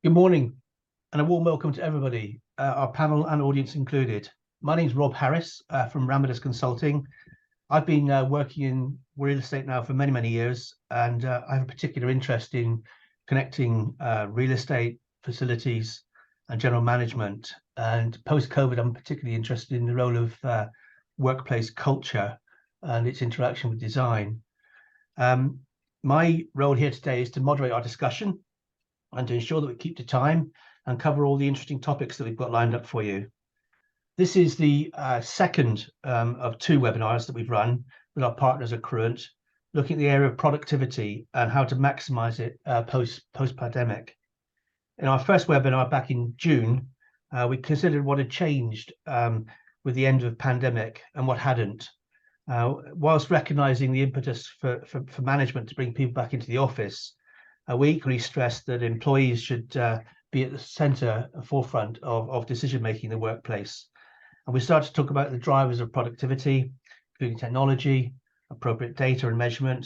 Good morning and a warm welcome to everybody, our panel and audience included. My name is Rob Harris from Ramidus Consulting. I've been working in real estate now for many, many years, and I have a particular interest in connecting real estate, facilities and general management. And post-COVID, I'm particularly interested in the role of workplace culture and its interaction with design. My role here today is to moderate our discussion and to ensure that we keep to time and cover all the interesting topics that we've got lined up for you. This is the second of two webinars that we've run with our partners Accruent, looking at the area of productivity and how to maximize it post-pandemic. In our first webinar back in June, we considered what had changed with the end of the pandemic and what hadn't. Whilst recognizing the impetus for management to bring people back into the office, we equally stressed that employees should be at the center and forefront of decision-making in the workplace. And we started to talk about the drivers of productivity, including technology, appropriate data and measurement,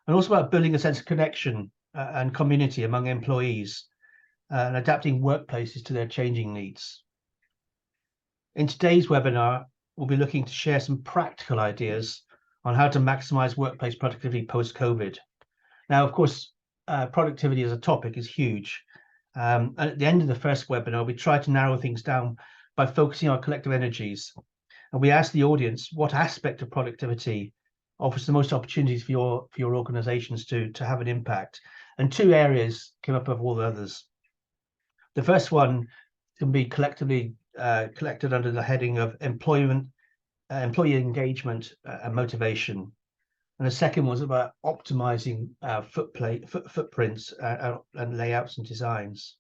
and also about building a sense of connection and community among employees and adapting workplaces to their changing needs. In today's webinar, we'll be looking to share some practical ideas on how to maximize workplace productivity post-COVID. Now, of course, productivity as a topic is huge. And at the end of the first webinar, we tried to narrow things down by focusing our collective energies. And we asked the audience what aspect of productivity offers the most opportunities for your organizations to have an impact. And two areas came up above all the others. The first one can be collectively collected under the heading of employee engagement and motivation. And the second was about optimizing footprints and layouts and designs.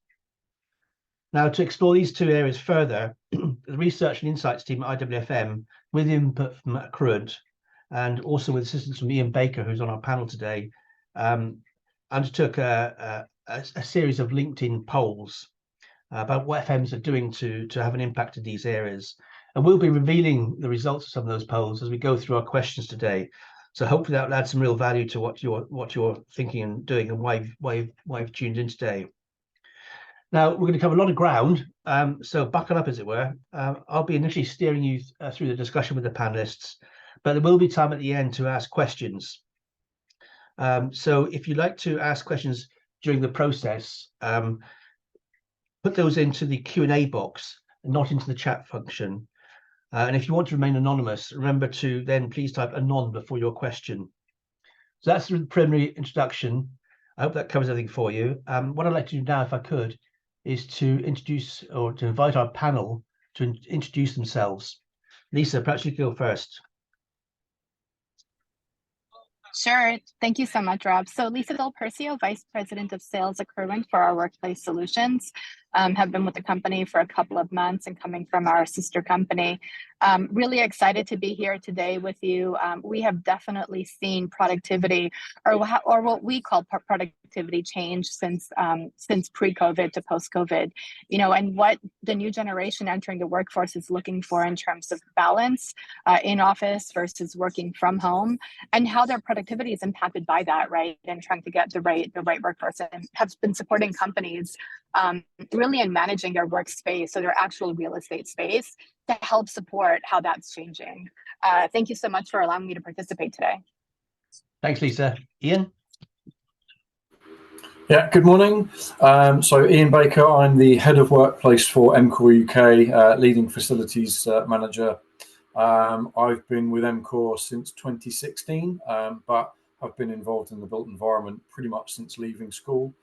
Now, to explore these two areas further, the research and insights team at IWFM, with input from Accruent, and also with assistance from Ian Baker, who's on our panel today, undertook a series of LinkedIn polls about what FMs are doing to have an impact in these areas. And we'll be revealing the results of some of those polls as we go through our questions today. So hopefully that will add some real value to what you're thinking and doing and why you've tuned in today. Now, we're going to cover a lot of ground, so buckle up, as it were. I'll be initially steering you through the discussion with the panelists, but there will be time at the end to ask questions. So if you'd like to ask questions during the process, put those into the Q&A box and not into the chat function. And if you want to remain anonymous, remember to then please type anon before your question. So that's the preliminary introduction. I hope that covers everything for you. What I'd like to do now, if I could, is to introduce or to invite our panel to introduce themselves. Lisa, perhaps you go first. Sure. Thank you so much, Rob. So Lisa Del Percio, Vice President of Sales Accruent for our Workplace Solutions, have been with the company for a couple of months and coming from our sister company. Really excited to be here today with you. We have definitely seen productivity, or what we call productivity change since pre-COVID to post-COVID, and what the new generation entering the workforce is looking for in terms of balance in office versus working from home, and how their productivity is impacted by that, right? And trying to get the right workforce, and have been supporting companies really in managing their workspace, so their actual real estate space, to help support how that's changing. Thank you so much for allowing me to participate today. Thanks, Lisa. Ian? Yeah, good morning. So Ian Baker, I'm the head of workplace for EMCOR UK, leading facilities manager. I've been with EMCOR since 2016, but I've been involved in the built environment pretty much since leaving school.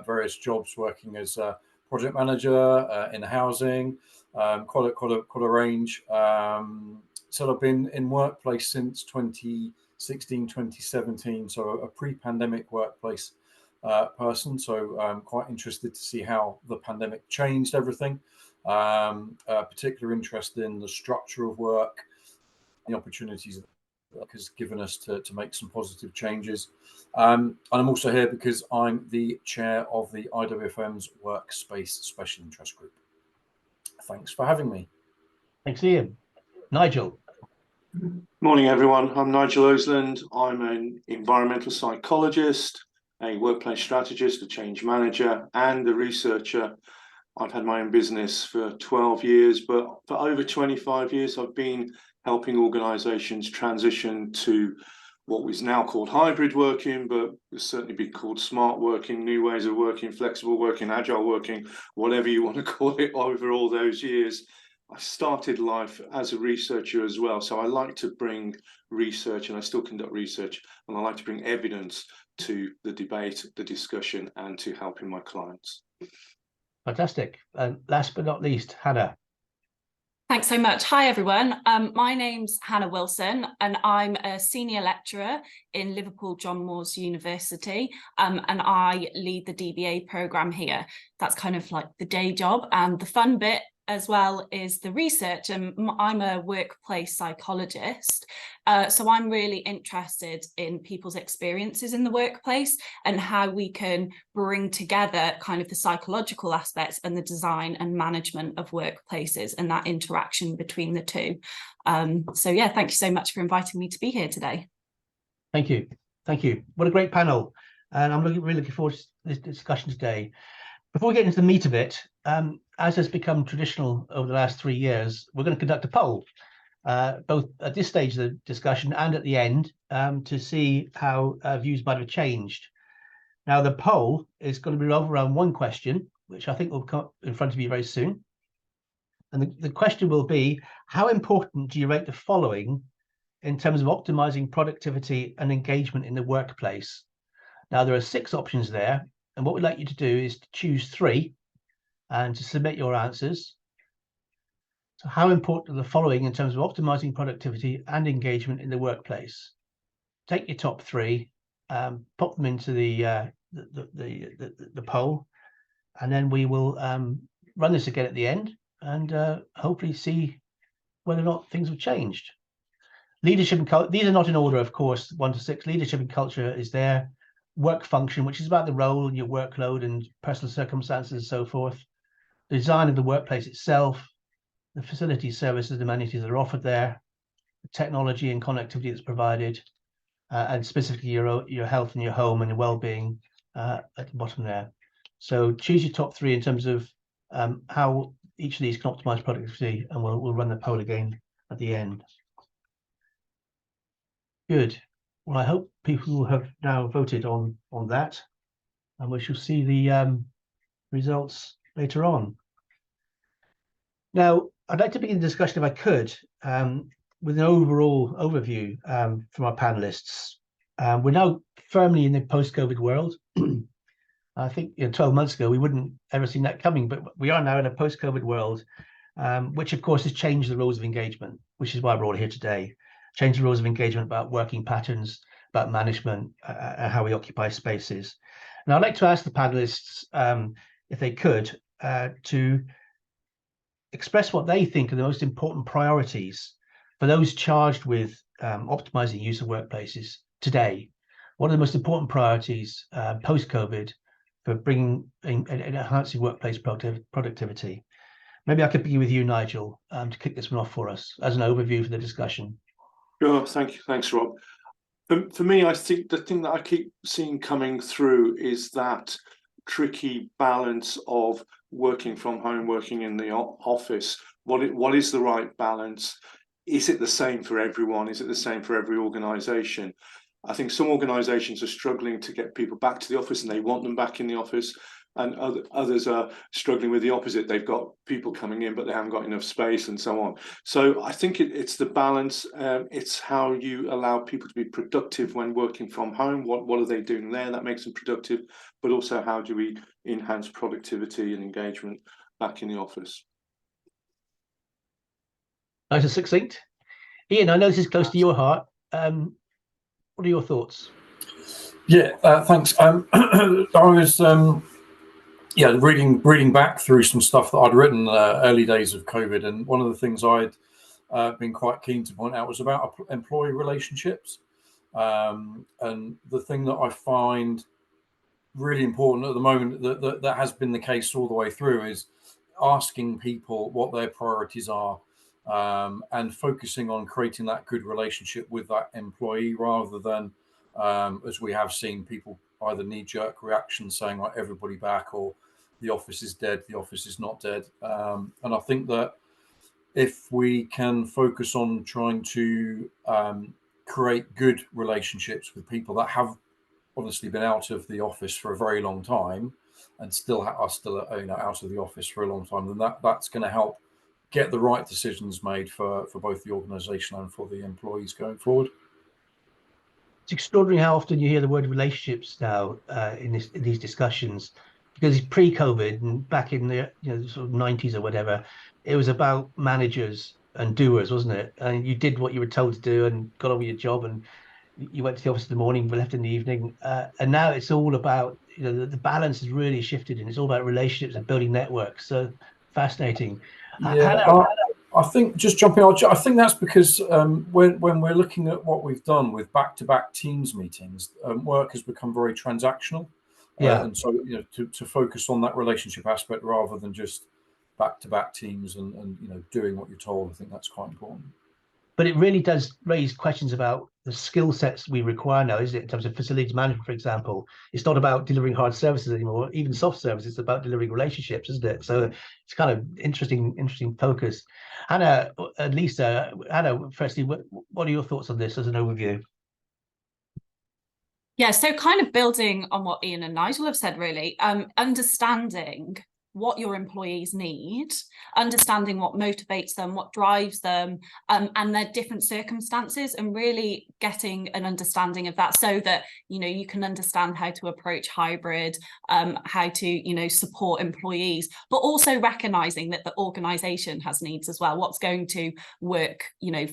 Various jobs working as a project manager in housing, quite a range. So I've been in workplace since 2016, 2017, so a pre-pandemic workplace person. So I'm quite interested to see how the pandemic changed everything. Particular interest in the structure of work, the opportunities that has given us to make some positive changes. And I'm also here because I'm the chair of the IWFM's Workspace Special Interest Group. Thanks for having me. Thanks, Ian. Nigel. Morning, everyone. I'm Nigel Osland. I'm an environmental psychologist. a workplace strategist, a change manager, and a researcher. I've had my own business for 12 years, but for over 25 years, I've been helping organizations transition to what was now called hybrid working, but will certainly be called smart working, new ways of working, flexible working, agile working, whatever you want to call it, over all those years. I started life as a researcher as well. So I like to bring research, and I still conduct research, and I like to bring evidence to the debate, the discussion, and to helping my clients. Fantastic. And last but not least, Hannah. Thanks so much. Hi, everyone. My name's Hannah Wilson, and I'm a senior lecturer in Liverpool John Moores University, and I lead the DBA programme here. That's kind of like the day job, and the fun bit as well is the research. And I'm a workplace psychologist, so I'm really interested in people's experiences in the workplace and how we can bring together kind of the psychological aspects and the design and management of workplaces and that interaction between the two. So yeah, thank you so much for inviting me to be here today. Thank you. Thank you. What a great panel. And I'm really looking forward to this discussion today. Before we get into the meat of it, as has become traditional over the last 3 years, we're going to conduct a poll, both at this stage of the discussion and at the end, to see how views might have changed. Now, the poll is going to be revolved around one question, which I think will come in front of you very soon. And the question will be, how important do you rate the following in terms of optimizing productivity and engagement in the workplace? Now, there are 6 options there. And what we'd like you to do is to choose 3 and to submit your answers. So how important are the following in terms of optimizing productivity and engagement in the workplace? Take your top 3, pop them into the poll, and then we will run this again at the end and hopefully see whether or not things have changed. Leadership and culture, these are not in order, of course, 1 to 6. Leadership and culture is there. Work function, which is about the role and your workload and personal circumstances and so forth. The design of the workplace itself, the facilities, services, and amenities that are offered there, the technology and connectivity that's provided, and specifically your health and your home and your well-being at the bottom there. So choose your top 3 in terms of how each of these can optimize productivity, and we'll run the poll again at the end. Good. Well, I hope people have now voted on that, and we shall see the results later on. Now, I'd like to begin the discussion, if I could, with an overall overview from our panelists. We're now firmly in the post-COVID world. I think 12 months ago, we wouldn't ever seen that coming, but we are now in a post-COVID world, which of course has changed the rules of engagement, which is why we're all here today. Change the rules of engagement about working patterns, about management, and how we occupy spaces. Now, I'd like to ask the panelists, if they could, to express what they think are the most important priorities for those charged with optimizing use of workplaces today. What are the most important priorities post-COVID for bringing and enhancing workplace productivity? Maybe I could begin with you, Nigel, to kick this one off for us as an overview for the discussion. Sure, thank you. Thanks, Rob. For me, I think the thing that I keep seeing coming through is that tricky balance of working from home, working in the office. What is the right balance? Is it the same for everyone? Is it the same for every organization? I think some organizations are struggling to get people back to the office and they want them back in the office. And others are struggling with the opposite. They've got people coming in, but they haven't got enough space and so on. So I think it's the balance. It's how you allow people to be productive when working from home. What are they doing there that makes them productive? But also, how do we enhance productivity and engagement back in the office? Nice and succinct. Ian, I know this is close to your heart. What are your thoughts? Yeah, thanks. I was reading back through some stuff that I'd written early days of COVID, and one of the things I'd been quite keen to point out was about employee relationships. And the thing that I find really important at the moment, that has been the case all the way through, is asking people what their priorities are, and focusing on creating that good relationship with that employee, rather than as we have seen people either knee-jerk reactions saying like everybody back, or the office is dead, the office is not dead. And I think that if we can focus on trying to create good relationships with people that have obviously been out of the office for a very long time and still are still out of the office for a long time, then that's going to help get the right decisions made for both the organization and for the employees going forward. It's extraordinary how often you hear the word relationships now in these discussions, because pre-COVID and back in the sort of 90s or whatever, it was about managers and doers, wasn't it? And you did what you were told to do and got on with your job, and you went to the office in the morning, left in the evening. And now it's all about, the balance has really shifted, and it's all about relationships and building networks. So fascinating. Yeah, I think, just jumping on, I think that's because when we're looking at what we've done with back-to-back Teams meetings, work has become very transactional. Yeah. And so, to focus on that relationship aspect rather than just back-to-back Teams and doing what you're told, I think that's quite important. But it really does raise questions about the skill sets we require now, isn't it? In terms of facilities management, for example, it's not about delivering hard services anymore, even soft services. It's about delivering relationships, isn't it? So it's kind of interesting focus. Hannah and Lisa, Hannah, firstly, what are your thoughts on this as an overview? Yeah, so kind of building on what Ian and Nigel have said, really, understanding what your employees need, understanding what motivates them, what drives them, and their different circumstances, and really getting an understanding of that, so that you can understand how to approach hybrid, how to support employees, but also recognizing that the organization has needs as well, what's going to work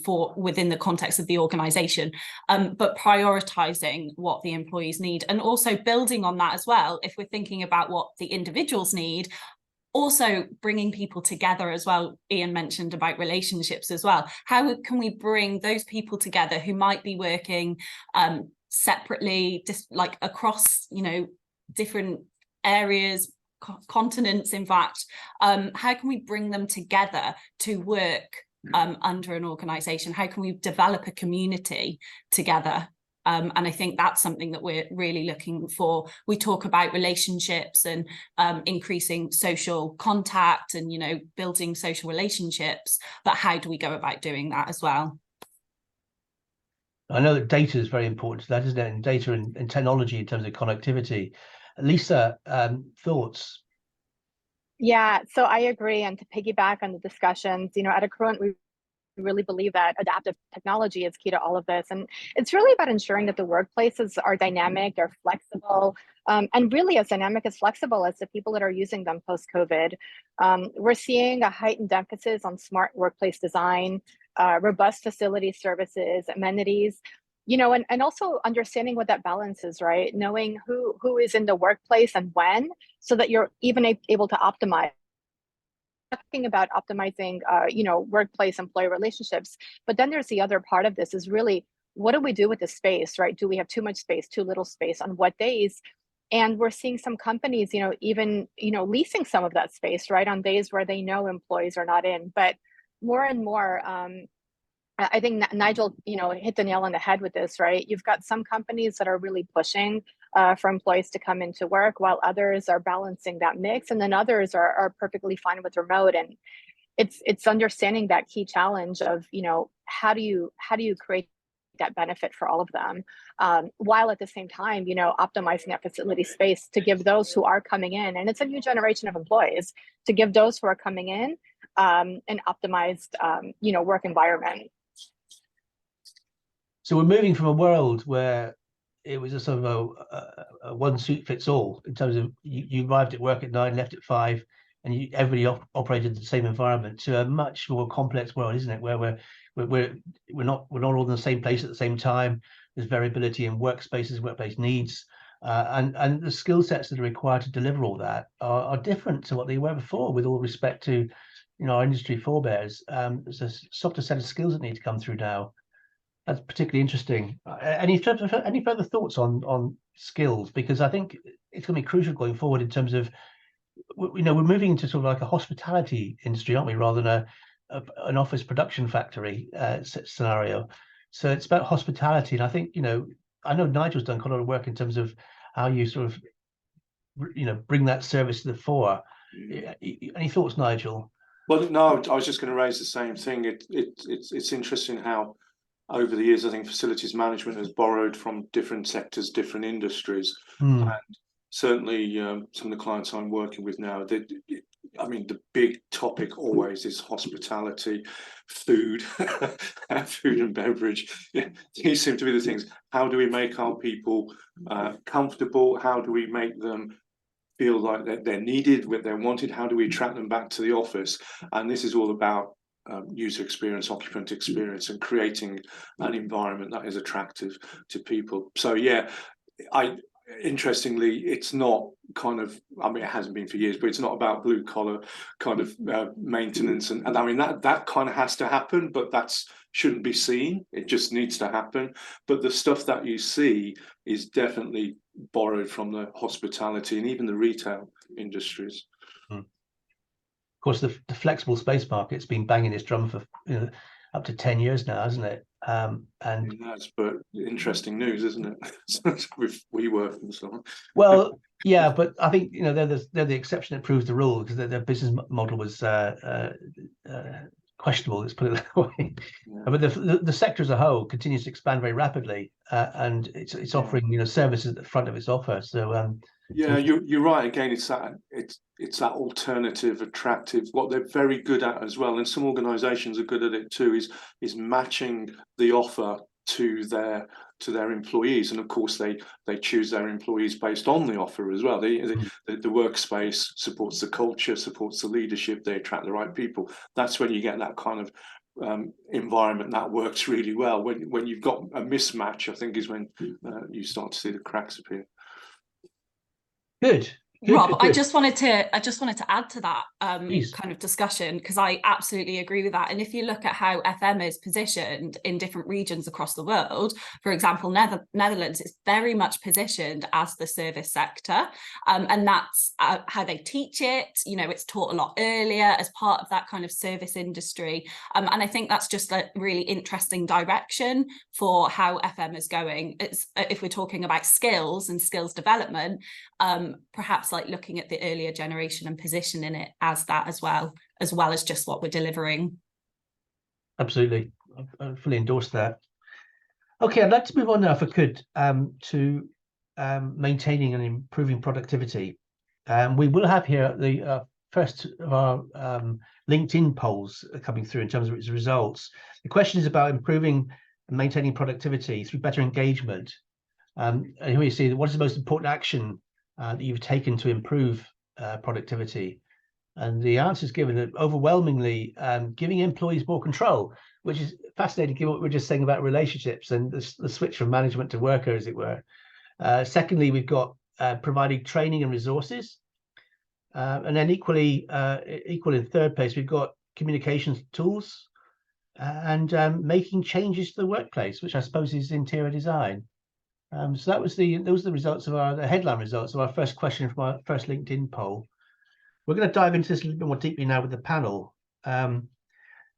for within the context of the organization, but prioritizing what the employees need, and also building on that as well. If we're thinking about what the individuals need, also bringing people together as well. Ian mentioned about relationships as well. How can we bring those people together who might be working separately, just like across different areas, continents, in fact? How can we bring them together to work under an organization? How can we develop a community together? And I think that's something that we're really looking for. We talk about relationships and increasing social contact and, building social relationships, but how do we go about doing that as well? I know that data is very important to that, isn't it? And data and technology in terms of connectivity. Lisa, thoughts? Yeah, so I agree. And to piggyback on the discussions, at Accruent, we really believe that adaptive technology is key to all of this. And it's really about ensuring that the workplaces are dynamic, they're flexible, and really as dynamic as flexible as the people that are using them post-COVID. We're seeing a heightened emphasis on smart workplace design, robust facility services, amenities, and also understanding what that balance is, right? Knowing who is in the workplace and when, so that you're even able to optimize. Talking about optimizing, workplace employee relationships, but then there's the other part of this is really, what do we do with the space, right? Do we have too much space, too little space, on what days? And we're seeing some companies, even, leasing some of that space, right, on days where they know employees are not in. But more and more, I think Nigel, hit the nail on the head with this, right? You've got some companies that are really pushing for employees to come into work, while others are balancing that mix, and then others are perfectly fine with remote. And it's understanding that key challenge of, how do you create that benefit for all of them, while at the same time, optimizing that facility space to give those who are coming in, and it's a new generation of employees, to give those who are coming in an optimized, work environment. So we're moving from a world where it was a sort of a one suit fits all, in terms of you arrived at work at 9, left at 5, and everybody operated in the same environment, to a much more complex world, isn't it? Where we're not all in the same place at the same time. There's variability in workspaces, workplace needs, and the skill sets that are required to deliver all that are different to what they were before. With all respect to our industry forebears, there's a softer set of skills that need to come through now. That's particularly interesting. Any further thoughts on skills? Because I think it's going to be crucial going forward in terms of, we're moving into sort of like a hospitality industry, aren't we, rather than an office production factory scenario. So it's about hospitality, and I think I know Nigel's done quite a lot of work in terms of how you sort of, bring that service to the fore. Any thoughts, Nigel? Well, no, I was just going to raise the same thing. It's interesting how over the years, I think facilities management has borrowed from different sectors, different industries, and certainly some of the clients I'm working with now, I mean, the big topic always is hospitality, food, food and beverage. Yeah, these seem to be the things. How do we make our people comfortable? How do we make them feel like they're needed, they're wanted? How do we attract them back to the office? And this is all about user experience, occupant experience, and creating an environment that is attractive to people. So yeah, interestingly, it's not kind of, I mean, it hasn't been for years, but it's not about blue collar kind of maintenance. And I mean, that kind of has to happen, but that's shouldn't be seen. It just needs to happen. But the stuff that you see is definitely borrowed from the hospitality and even the retail industries. Of course, the flexible space market's been banging its drum for up to 10 years now, hasn't it? And that's but interesting news, isn't it? With WeWork and so on. Well, yeah, but I think they're the exception that proves the rule, because their business model was questionable. Let's put it that way. Yeah. But the sector as a whole continues to expand very rapidly, and it's offering services at the front of its offer. So yeah, you're right. Again, it's that alternative, attractive. What they're very good at as well, and some organisations are good at it too, is matching the offer to their employees, and of course they choose their employees based on the offer as well. The workspace supports the culture, supports the leadership. They attract the right people. That's when you get that kind of environment that works really well. When you've got a mismatch, I think is when you start to see the cracks appear. Good. Rob, I just wanted to add to that kind of discussion, because I absolutely agree with that. And if you look at how FM is positioned in different regions across the world, for example, Netherlands is very much positioned as the service sector, and that's how they teach it. It's taught a lot earlier as part of that kind of service industry, and I think that's just a really interesting direction for how FM is going. It's, if we're talking about skills and skills development, perhaps like looking at the earlier generation and positioning it as that as well as just what we're delivering. Absolutely. I fully endorse that. Okay, I'd like to move on now, if I could, to maintaining and improving productivity. We will have here the first of our LinkedIn polls coming through in terms of its results. The question is about improving and maintaining productivity through better engagement. And here you see, what is the most important action that you've taken to improve productivity? And the answer is given that overwhelmingly giving employees more control, which is fascinating given what we were just saying about relationships and the switch from management to worker, as it were. Secondly, we've got providing training and resources. And then equal in third place, we've got communications tools and making changes to the workplace, which I suppose is interior design. So those are the results of the headline results of our first question from our first LinkedIn poll. We're going to dive into this a little bit more deeply now with the panel. And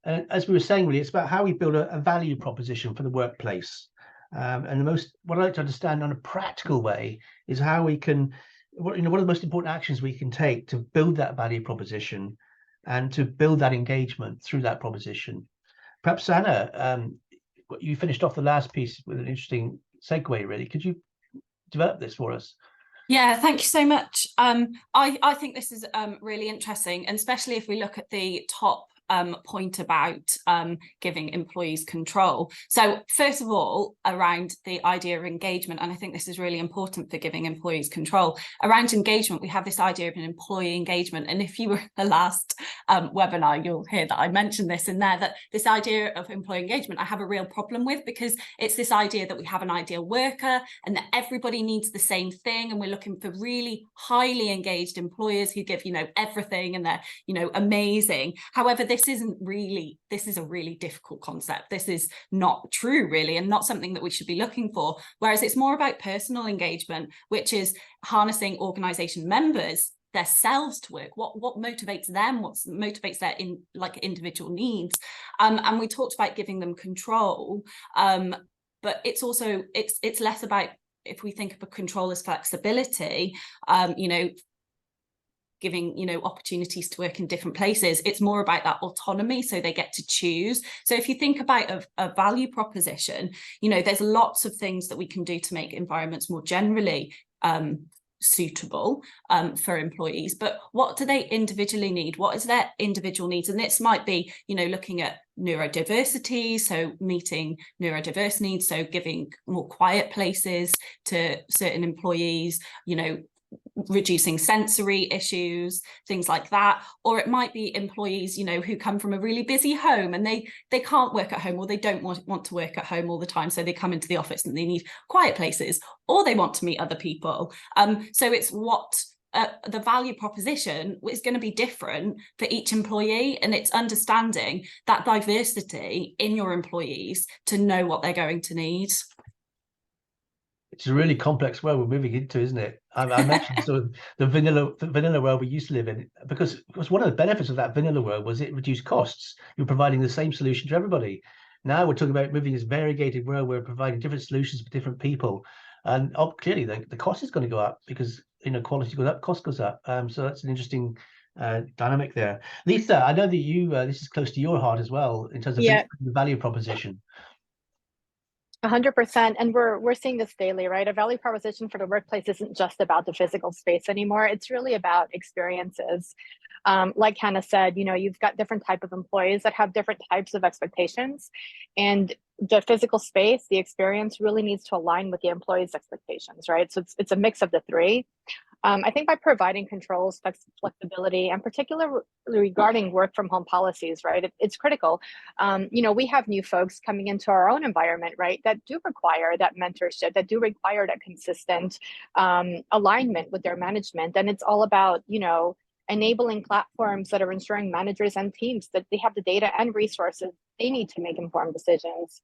as we were saying, really, it's about how we build a value proposition for the workplace. And what I'd like to understand on a practical way is how we can, what are the most important actions we can take to build that value proposition and to build that engagement through that proposition. Perhaps Anna, you finished off the last piece with an interesting segue, really. Could you develop this for us? Yeah, thank you so much. I think this is really interesting, and especially if we look at the top point about giving employees control. So first of all, around the idea of engagement, and I think this is really important for giving employees control. Around engagement, we have this idea of an employee engagement. And if you were at the last webinar, you'll hear that I mentioned this in there, that this idea of employee engagement, I have a real problem with, because it's this idea that we have an ideal worker and that everybody needs the same thing. And we're looking for really highly engaged employers who give, everything, and they're, amazing. However, this is a really difficult concept. This is not true, really, and not something that we should be looking for. Whereas it's more about personal engagement, which is harnessing organisation members themselves to work. What motivates them? What motivates their individual needs? And we talked about giving them control, but it's also it's less about if we think of a control as flexibility, you know, giving, you know, opportunities to work in different places, it's more about that autonomy, so they get to choose. So if you think about a value proposition, you know, there's lots of things that we can do to make environments more generally suitable for employees, but what do they individually need? What is their individual needs? And this might be, you know, looking at neurodiversity, so meeting neurodiverse needs, so giving more quiet places to certain employees, you know, reducing sensory issues, things like that. Or it might be employees, you know, who come from a really busy home and they can't work at home, or they don't want to work at home all the time, so they come into the office and they need quiet places, or they want to meet other people. So it's what the value proposition is going to be different for each employee, and it's understanding that diversity in your employees to know what they're going to need. It's a really complex world we're moving into, isn't it? I mentioned sort of the vanilla world we used to live in, because one of the benefits of that vanilla world was it reduced costs. You're providing the same solution to everybody. Now we're talking about moving this variegated world where we're providing different solutions for different people, and clearly the cost is going to go up because, you know, quality goes up, cost goes up. So that's an interesting dynamic there. Lisa, I know that you this is close to your heart as well in terms of the value proposition. 100%. And we're seeing this daily, right? A value proposition for the workplace isn't just about the physical space anymore. It's really about experiences. Like Hannah said, you know, you've got different type of employees that have different types of expectations, and the physical space, the experience really needs to align with the employee's expectations, right? So it's a mix of the three. I think by providing controls, flexibility, and particularly regarding work from home policies, right, it's critical. You know, we have new folks coming into our own environment, right, that do require that mentorship, that do require that consistent alignment with their management. And it's all about, you know, enabling platforms that are ensuring managers and teams that they have the data and resources they need to make informed decisions.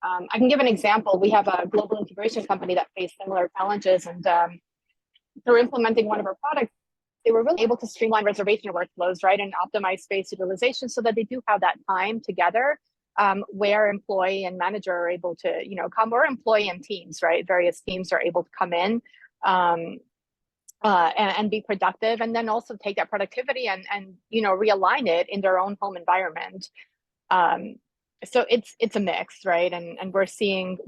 I can give an example. We have a global integration company that faced similar challenges, and through implementing one of our products, they were really able to streamline reservation workflows, right, and optimize space utilization so that they do have that time together where employee and manager are able to, you know, come, or employee and teams, right, various teams are able to come in and be productive, and then also take that productivity and you know, realign it in their own home environment. So it's a mix, right? And we're seeing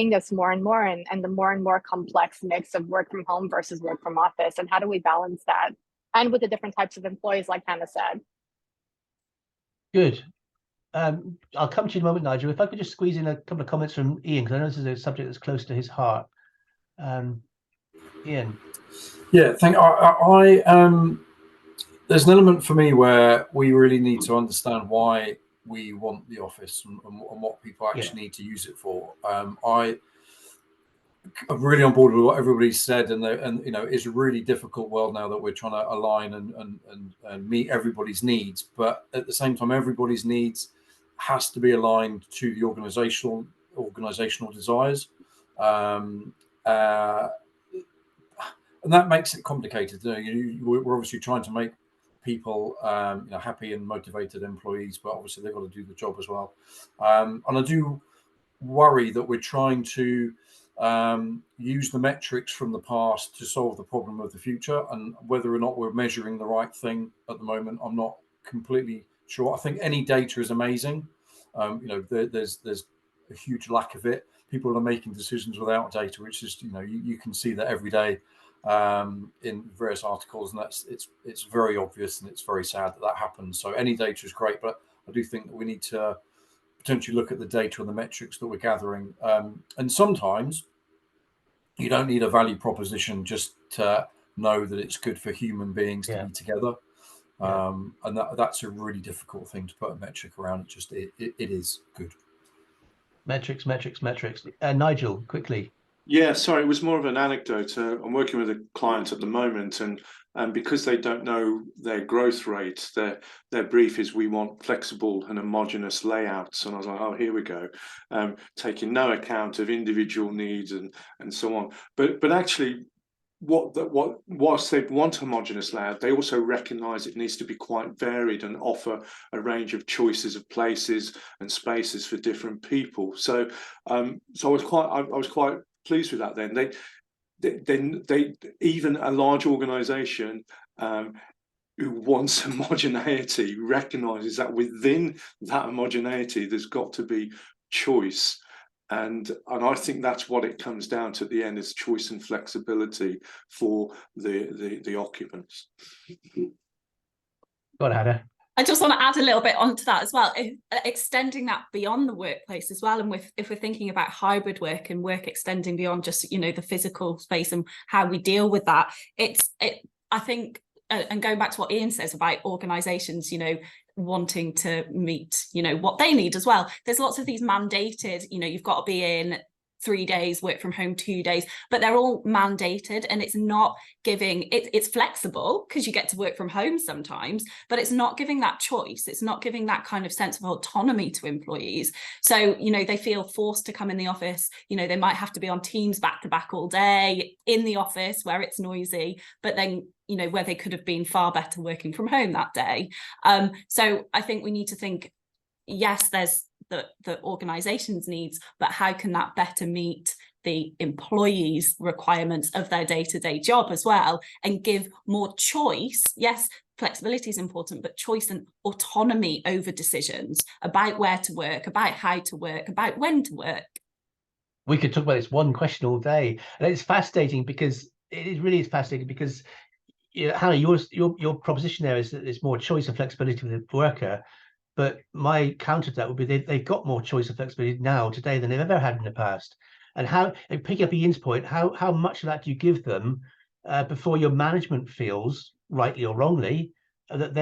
this more and more, and the more and more complex mix of work from home versus work from office, and how do we balance that? And with the different types of employees, like Hannah said. Good. I'll come to you in a moment, Nigel. If I could just squeeze in a couple of comments from Ian, because I know this is a subject that's close to his heart. Ian. Yeah, there's an element for me where we really need to understand why we want the office and what people actually need to use it for. I'm really on board with what everybody said, and you know, it's a really difficult world now that we're trying to align and meet everybody's needs, but at the same time, everybody's needs has to be aligned to the organizational desires, and that makes it complicated. We're obviously trying to make people you know, happy and motivated employees, but obviously they've got to do the job as well. And I do worry that we're trying to use the metrics from the past to solve the problem of the future, and whether or not we're measuring the right thing at the moment, I'm not completely sure. I think any data is amazing. You know, there's a huge lack of it. People are making decisions without data, which is, you know, you can see that every day in various articles, and it's very obvious, and it's very sad that happens. So any data is great, but I do think that we need to potentially look at the data and the metrics that we're gathering. And sometimes you don't need a value proposition just to know that it's good for human beings to be together. And that's a really difficult thing to put a metric around. It is good. Metrics. Nigel, quickly. Yeah, sorry, it was more of an anecdote. I'm working with a client at the moment, and because they don't know their growth rate, their brief is, we want flexible and homogeneous layouts. And I was like, oh, here we go, taking no account of individual needs and so on. But actually, whilst they want homogeneous layout, they also recognise it needs to be quite varied and offer a range of choices of places and spaces for different people. So I was quite pleased with that. Then then they even a large organization who wants homogeneity recognizes that within that homogeneity there's got to be choice, and I think that's what it comes down to at the end, is choice and flexibility for the occupants. Go on, Hannah. I just want to add a little bit onto that as well, extending that beyond the workplace as well. And if we're thinking about hybrid work and work extending beyond just, you know, the physical space and how we deal with that, I think, and going back to what Ian says about organisations, you know, wanting to meet, you know, what they need as well. There's lots of these mandated, you know, you've got to be in 3 days, work from home 2 days, but they're all mandated, and it's not giving it's flexible because you get to work from home sometimes, but it's not giving that choice. It's not giving that kind of sense of autonomy to employees. So, you know, they feel forced to come in the office. You know, they might have to be on Teams back to back all day in the office where it's noisy, but then, you know, where they could have been far better working from home that day. So I think we need to think, yes, there's the organization's needs, but how can that better meet the employees' requirements of their day-to-day job as well, and give more choice? Yes, flexibility is important, but choice and autonomy over decisions about where to work, about how to work, about when to work. We could talk about this one question all day, and it's fascinating because it really is fascinating because, you know, Hannah, your proposition there is that there's more choice and flexibility for the worker. But my counter to that would be they've got more choice and flexibility now today than they've ever had in the past. And how, and picking up Ian's point, how much of that do you give them before your management feels, rightly or wrongly, that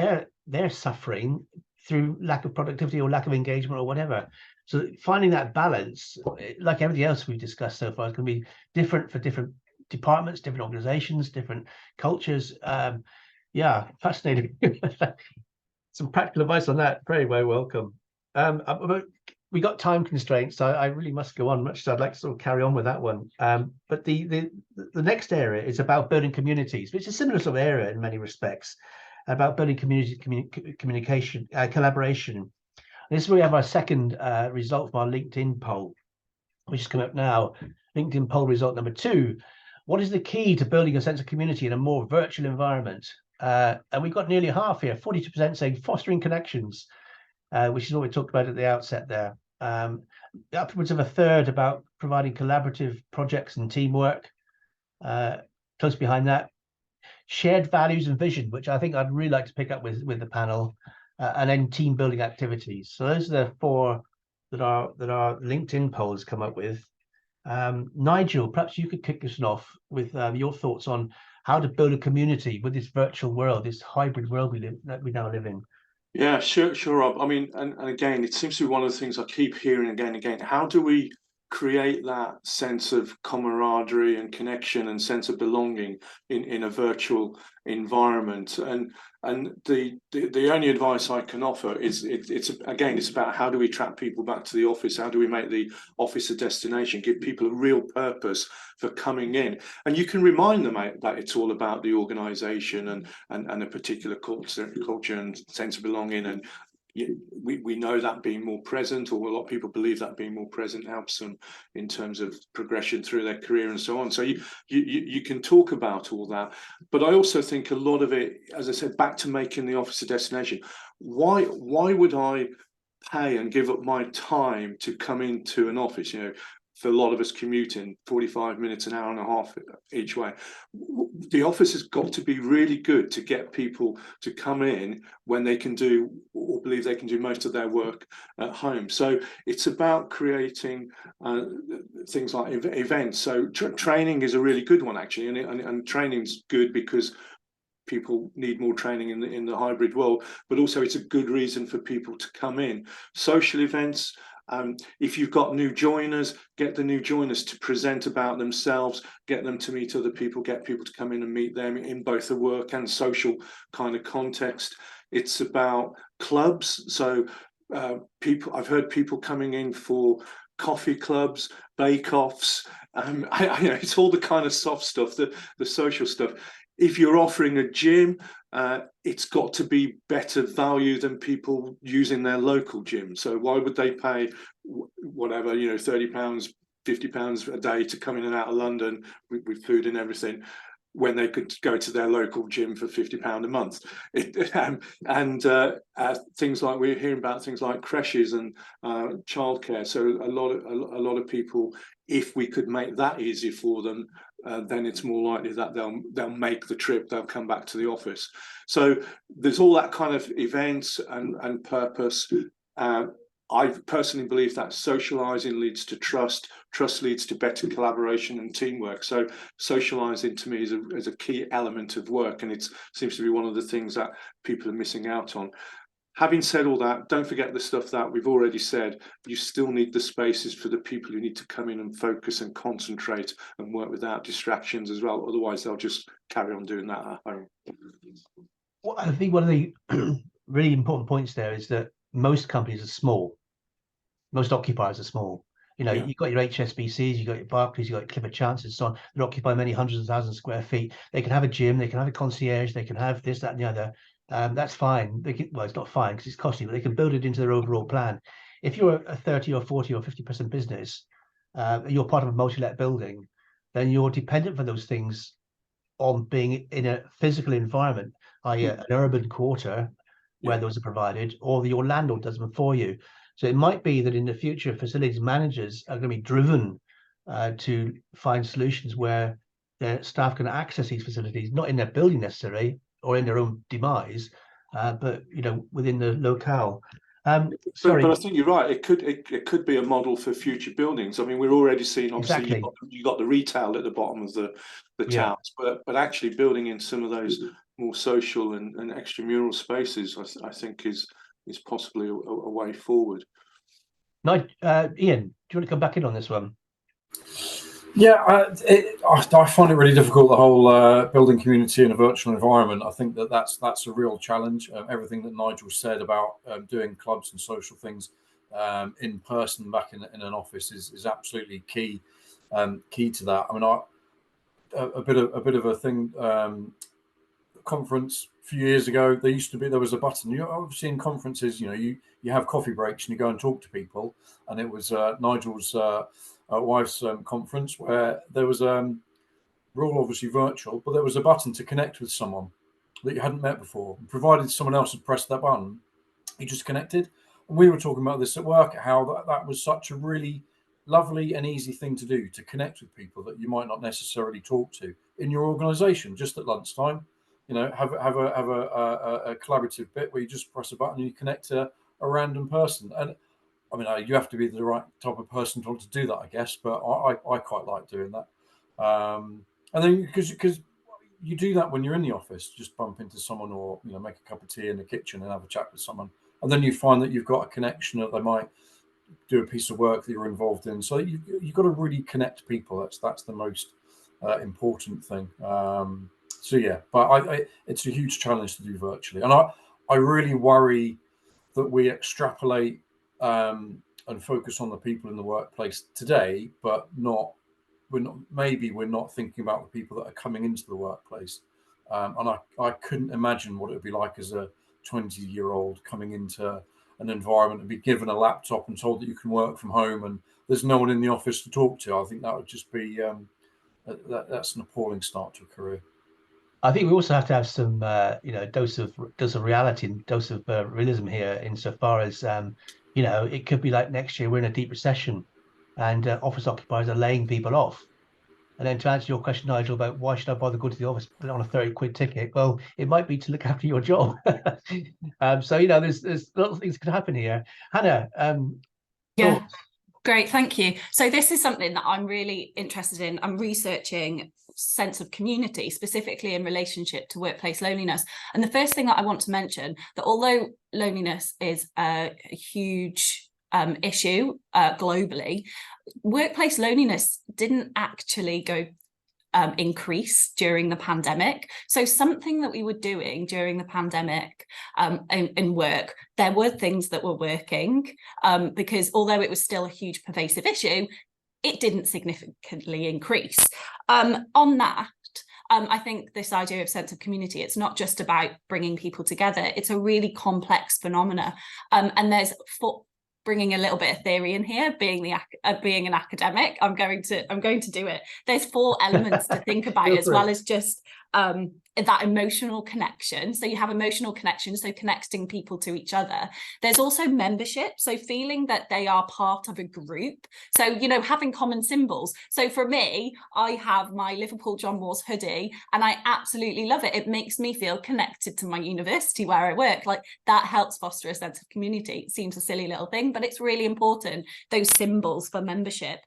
they're suffering through lack of productivity or lack of engagement or whatever? So finding that balance, like everything else we've discussed so far, is going to be different for different departments, different organizations, different cultures. Yeah, fascinating. Some practical advice on that. Very, very welcome. We got time constraints, so I really must go on. Much as I'd like to sort of carry on with that one. But the next area is about building communities, which is a similar sort of area in many respects, about building communication, collaboration. And this is where we have our second result from our LinkedIn poll, which is coming up now. LinkedIn poll result number 2. What is the key to building a sense of community in a more virtual environment? And we've got nearly half here, 42% saying fostering connections, which is what we talked about at the outset there. Upwards of a third about providing collaborative projects and teamwork. Close behind that, shared values and vision, which I think I'd really like to pick up with the panel, and then team building activities. So those are the 4 that our LinkedIn polls come up with. Nigel, perhaps you could kick this off with your thoughts on how to build a community with this virtual world, this hybrid world that we now live in. Yeah, sure, Rob. I mean, and again, it seems to be one of the things I keep hearing again and again. How do we create that sense of camaraderie and connection and sense of belonging in a virtual environment? And the only advice I can offer is it's about how do we attract people back to the office? How do we make the office a destination? Give people a real purpose for coming in, and you can remind them that it's all about the organisation and a particular culture and sense of belonging. And we know that being more present, or a lot of people believe that being more present helps them in terms of progression through their career and so on. So you can talk about all that, but I also think a lot of it, as I said, back to making the office a destination. Why would I pay and give up my time to come into an office? You know, for a lot of us commuting 45 minutes, an hour and a half each way. The office has got to be really good to get people to come in when they can do, or believe they can do, most of their work at home. So it's about creating things like events. So training is a really good one, actually, and training's good because people need more training in the hybrid world, but also it's a good reason for people to come in. Social events. If you've got new joiners, get the new joiners to present about themselves, get them to meet other people, get people to come in and meet them in both the work and social kind of context. It's about clubs. So I've heard people coming in for coffee clubs, bake-offs. It's all the kind of soft stuff, the social stuff. If you're offering a gym, it's got to be better value than people using their local gym. So why would they pay whatever, £30 £50 a day to come in and out of London with food and everything, when they could go to their local gym for £50 a month. Things like, we're hearing about things like creches and childcare. So a lot of people, if we could make that easy for them, then it's more likely that they'll make the trip, they'll come back to the office. So there's all that kind of events and purpose. I personally believe that socializing leads to trust, trust leads to better collaboration and teamwork. So socializing to me is a key element of work, and it seems to be one of the things that people are missing out on. Having said all that, don't forget the stuff that we've already said. You still need the spaces for the people who need to come in and focus and concentrate and work without distractions as well. Otherwise, they'll just carry on doing that at home. Well, I think one of the really important points there is that most companies are small. Most occupiers are small. You know, Yeah. you've got your HSBCs, you've got your Barclays, you've got your Clifford Chance and so on. They occupy many hundreds of thousands of square feet. They can have a gym, they can have a concierge, they can have this, that, and the other. That's fine. They can, well, it's not fine because it's costly, but they can build it into their overall plan. If you're a 30 or 40 or 50% business, you're part of a multi-let building, then you're dependent for those things on being in a physical environment, i.e. an urban quarter where those are provided, or your landlord does them for you. So it might be that in the future, facilities managers are going to be driven to find solutions where their staff can access these facilities, not in their building necessarily, or in their own demise, but within the locale. Sorry. But I think you're right. It could be a model for future buildings. I mean, we're already seeing, obviously, Exactly. you got the retail at the bottom of the towns, but actually building in some of those more social and extramural spaces, I think is possibly a way forward. Ian, do you want to come back in on this one? Yeah, I find it really difficult, the whole building community in a virtual environment. I think that's a real challenge. Everything that Nigel said about doing clubs and social things in person back in an office is absolutely key to that. I mean, a bit of a thing. Conference a few years ago, there was a button. You obviously in conferences, you have coffee breaks and you go and talk to people, and it was Nigel's wife's conference where there was we're all obviously virtual, but there was a button to connect with someone that you hadn't met before. Provided someone else had pressed that button, you just connected. And we were talking about this at work, how that was such a really lovely and easy thing to do, to connect with people that you might not necessarily talk to in your organization just at lunchtime. Have a collaborative bit where you just press a button and you connect to a random person. And I mean, you have to be the right type of person to do that, I guess. But I quite like doing that. And then because you do that when you're in the office, just bump into someone, or make a cup of tea in the kitchen and have a chat with someone, and then you find that you've got a connection, that they might do a piece of work that you're involved in. So you've got to really connect people. That's the most important thing. So yeah, but it's a huge challenge to do virtually, and I really worry that we extrapolate and focus on the people in the workplace today, but we're not thinking about the people that are coming into the workplace. And I couldn't imagine what it would be like as a 20-year-old coming into an environment and be given a laptop and told that you can work from home and there's no one in the office to talk to. I think that would just be that's an appalling start to a career. I think we also have to have some, dose of reality and dose of realism here, insofar as, it could be like next year we're in a deep recession, and office occupiers are laying people off. And then to answer your question, Nigel, about why should I bother going to the office on a 30 quid ticket? Well, it might be to look after your job. So there's lots of things that could happen here. Hannah, Yeah. thoughts? Great, thank you. So this is something that I'm really interested in. I'm researching sense of community, specifically in relationship to workplace loneliness. And the first thing that I want to mention, that although loneliness is a huge issue globally, workplace loneliness didn't actually go increase during the pandemic. So something that we were doing during the pandemic in work, there were things that were working because although it was still a huge pervasive issue, it didn't significantly increase. On that, I think this idea of sense of community, it's not just about bringing people together. It's a really complex phenomena. And there's bringing a little bit of theory in here, being an academic, I'm going to do it. There's 4 elements to think about as well as just that emotional connection. So you have emotional connection, so connecting people to each other. There's also membership, so feeling that they are part of a group. So, you know, having common symbols. So for me, I have my Liverpool John Moores hoodie and I absolutely love it. It makes me feel connected to my university where I work. Like, that helps foster a sense of community. It seems a silly little thing, but it's really important, those symbols for membership.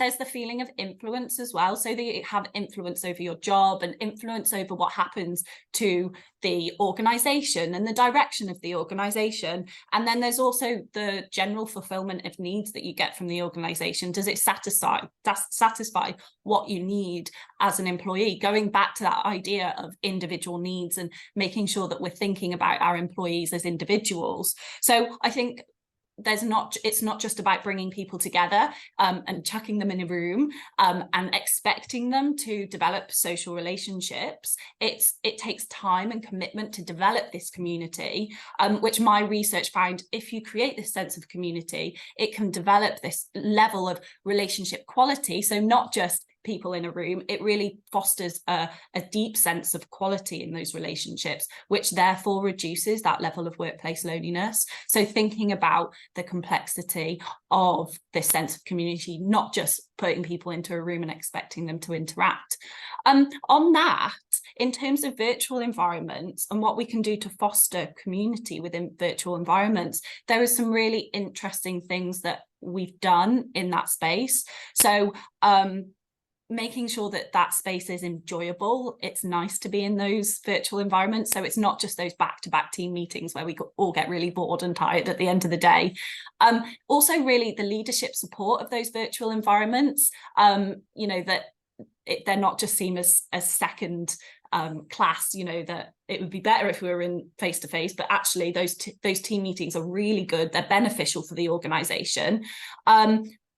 There's the feeling of influence as well. So that you have influence over your job and influence over what happens to the organisation and the direction of the organisation. And then there's also the general fulfilment of needs that you get from the organisation. Does it satisfy what you need as an employee? Going back to that idea of individual needs and making sure that we're thinking about our employees as individuals. So I think it's not just about bringing people together and chucking them in a room and expecting them to develop social relationships. It takes time and commitment to develop this community, which my research found, if you create this sense of community, it can develop this level of relationship quality. So not just people in a room, it really fosters a deep sense of quality in those relationships, which therefore reduces that level of workplace loneliness. So thinking about the complexity of this sense of community, not just putting people into a room and expecting them to interact. On that, in terms of virtual environments and what we can do to foster community within virtual environments, there are some really interesting things that we've done in that space. So making sure that that space is enjoyable. It's nice to be in those virtual environments. So it's not just those back-to-back team meetings where we all get really bored and tired at the end of the day. Also really the leadership support of those virtual environments, you know, that they're not just seen as second class, you know, that it would be better if we were in face-to-face, but actually those team meetings are really good. They're beneficial for the organization.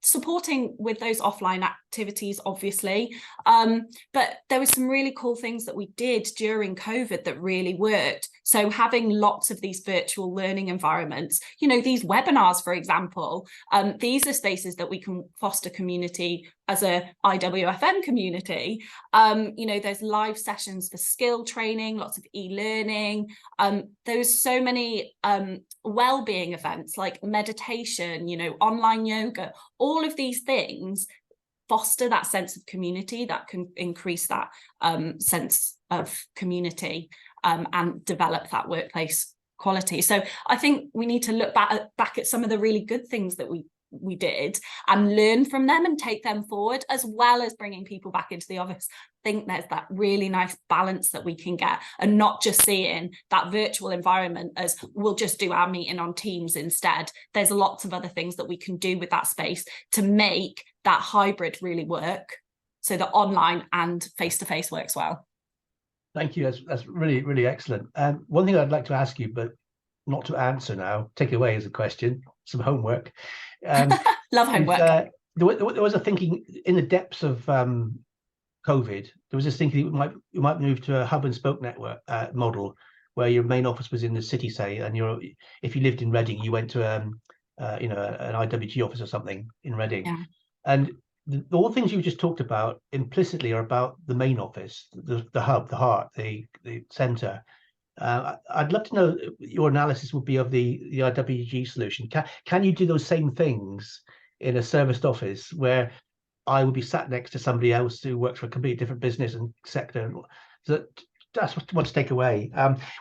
Supporting with those offline activities, obviously, but there were some really cool things that we did during COVID that really worked. So having lots of these virtual learning environments, you know, these webinars, for example, these are spaces that we can foster community as a IWFM community. You know, there's live sessions for skill training, lots of e-learning. There's so many well-being events like meditation, you know, online yoga. All of these things foster that sense of community that can increase that sense of community and develop that workplace quality. So I think we need to look back at some of the really good things that we did and learn from them and take them forward, as well as bringing people back into the office. I think there's that really nice balance that we can get, and not just seeing that virtual environment as we'll just do our meeting on Teams instead. There's lots of other things that we can do with that space to make that hybrid really work, so that online and face-to-face works well. Thank you. That's really, really excellent. One thing I'd like to ask you, but not to answer now, take it away as a question, some homework. Love homework. There was a thinking in the depths of COVID. There was this thinking you might move to a hub and spoke network model, where your main office was in the city, say, and if you lived in Reading, you went to you know, an IWG office or something in Reading. Yeah. And all the things you just talked about implicitly are about the main office, the hub, the heart, the centre. I'd love to know your analysis would be of the IWG solution. Can you do those same things in a serviced office where I would be sat next to somebody else who works for a completely different business and sector? So that's what I want to take away.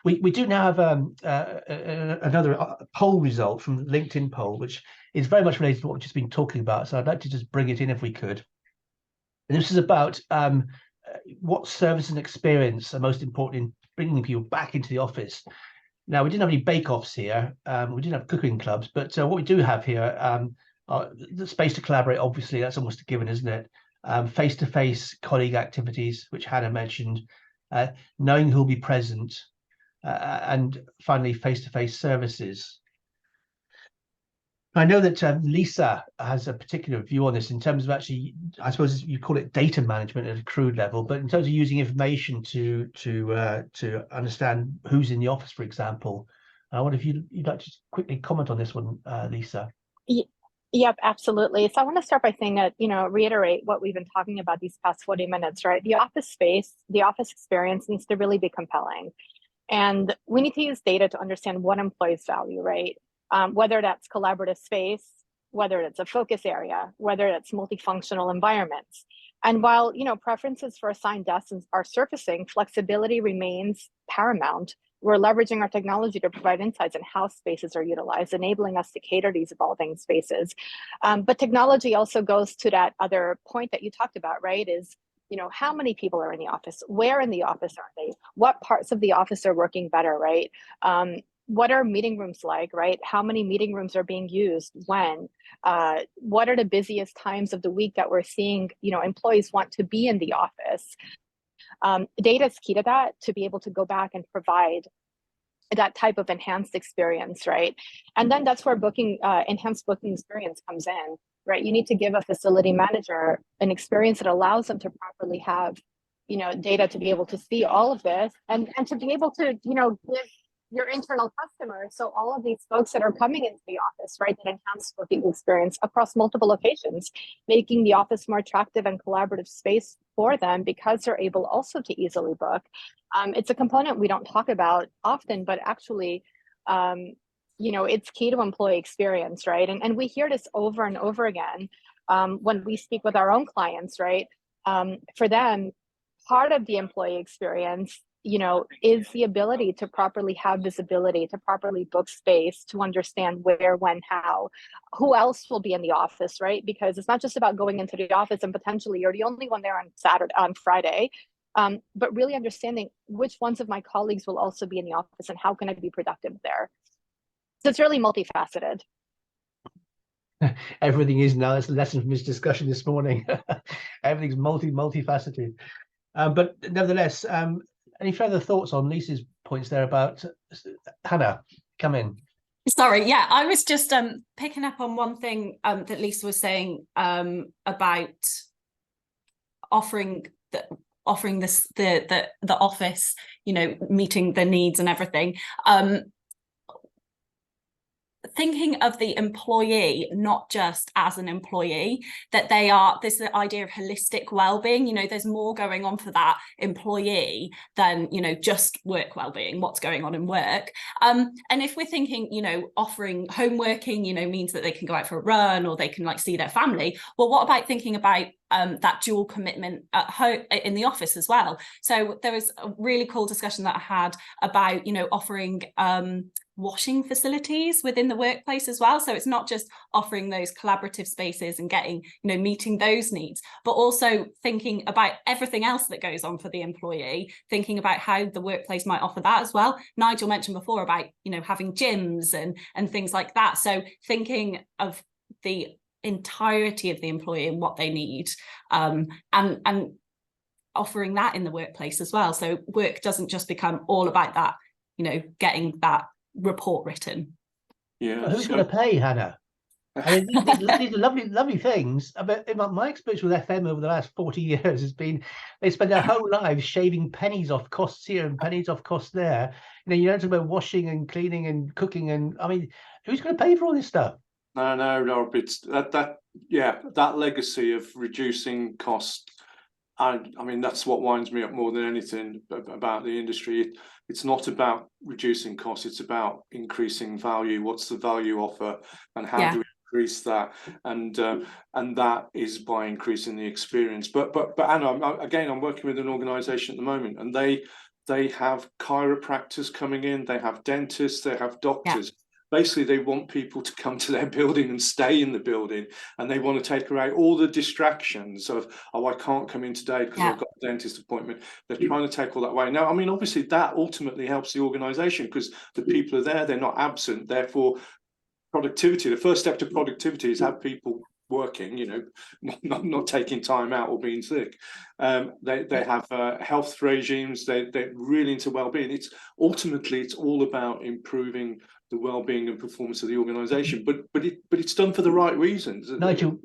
We do now have another poll result from the LinkedIn poll, which is very much related to what we've just been talking about. So I'd like to just bring it in if we could. And this is about what service and experience are most important in bringing people back into the office. Now, we didn't have any bake-offs here. We didn't have cooking clubs, but what we do have here, the space to collaborate, obviously, that's almost a given, isn't it? Face-to-face colleague activities, which Hannah mentioned, knowing who'll be present, and finally, face-to-face services. I know that Lisa has a particular view on this in terms of actually, I suppose you call it data management at a crude level, but in terms of using information to understand who's in the office, for example. I wonder if you'd like to quickly comment on this one, Lisa. Yep, absolutely. So I want to start by saying that, reiterate what we've been talking about these past 40 minutes, right? The office space, the office experience needs to really be compelling. And we need to use data to understand what employees value, right? Whether that's collaborative space, whether it's a focus area, whether it's multifunctional environments. And while, preferences for assigned desks are surfacing, flexibility remains paramount. We're leveraging our technology to provide insights on how spaces are utilized, enabling us to cater these evolving spaces. But technology also goes to that other point that you talked about, right? Is how many people are in the office? Where in the office are they? What parts of the office are working better, right? What are meeting rooms like, right? How many meeting rooms are being used? When? What are the busiest times of the week that we're seeing, employees want to be in the office? Data is key to that, to be able to go back and provide that type of enhanced experience, right? And then that's where enhanced booking experience comes in, right? You need to give a facility manager an experience that allows them to properly have, data to be able to see all of this and to be able to, give your internal customers, so all of these folks that are coming into the office, right, that enhance booking experience across multiple locations, making the office more attractive and collaborative space for them because they're able also to easily book. It's a component we don't talk about often, but actually, it's key to employee experience, right? And we hear this over and over again when we speak with our own clients, right? For them, part of the employee experience is the ability to properly have visibility, to properly book space, to understand where, when, how, who else will be in the office, right? Because it's not just about going into the office and potentially you're the only one there on Friday, but really understanding which ones of my colleagues will also be in the office and how can I be productive there. So it's really multifaceted. Everything is now. That's a lesson from this discussion this morning. Everything's multifaceted. But nevertheless, any further thoughts on Lisa's points there about Hannah? Come in. Sorry, yeah, I was just picking up on one thing that Lisa was saying about offering the office, meeting the needs and everything. Thinking of the employee not just as an employee, that this is the idea of holistic well-being. There's more going on for that employee than just work well-being, what's going on in work. And if we're thinking offering home working means that they can go out for a run or they can see their family, well, what about thinking about that dual commitment at home in the office as well? So there was a really cool discussion that I had about offering washing facilities within the workplace as well. So it's not just offering those collaborative spaces and getting, meeting those needs, but also thinking about everything else that goes on for the employee, thinking about how the workplace might offer that as well. Nigel mentioned before about, having gyms and things like that. So thinking of the entirety of the employee and what they need, and offering that in the workplace as well. So work doesn't just become all about that, getting that report written. Yeah. Who's going to pay, Hannah? I mean, these are lovely things. But my experience with FM over the last 40 years has been they spend their whole lives shaving pennies off costs here and pennies off costs there. You don't talk about washing and cleaning and cooking, and I mean, who's going to pay for all this stuff? No, it's that legacy of reducing costs. I mean, that's what winds me up more than anything about the industry. It's not about reducing costs, it's about increasing value. What's the value offer and how do we increase that? And that is by increasing the experience. But Anna, I'm working with an organization at the moment, and they have chiropractors coming in, they have dentists, they have doctors. Yeah. Basically, they want people to come to their building and stay in the building, and they want to take away all the distractions of, I can't come in today because I've got a dentist appointment. They're trying to take all that away. Now, I mean, obviously, that ultimately helps the organisation because the people are there, they're not absent. Therefore, productivity, the first step to productivity is have people working, not taking time out or being sick. They have health regimes, they're really into well-being. It's all about improving the well-being and performance of the organisation, but it's done for the right reasons. Nigel,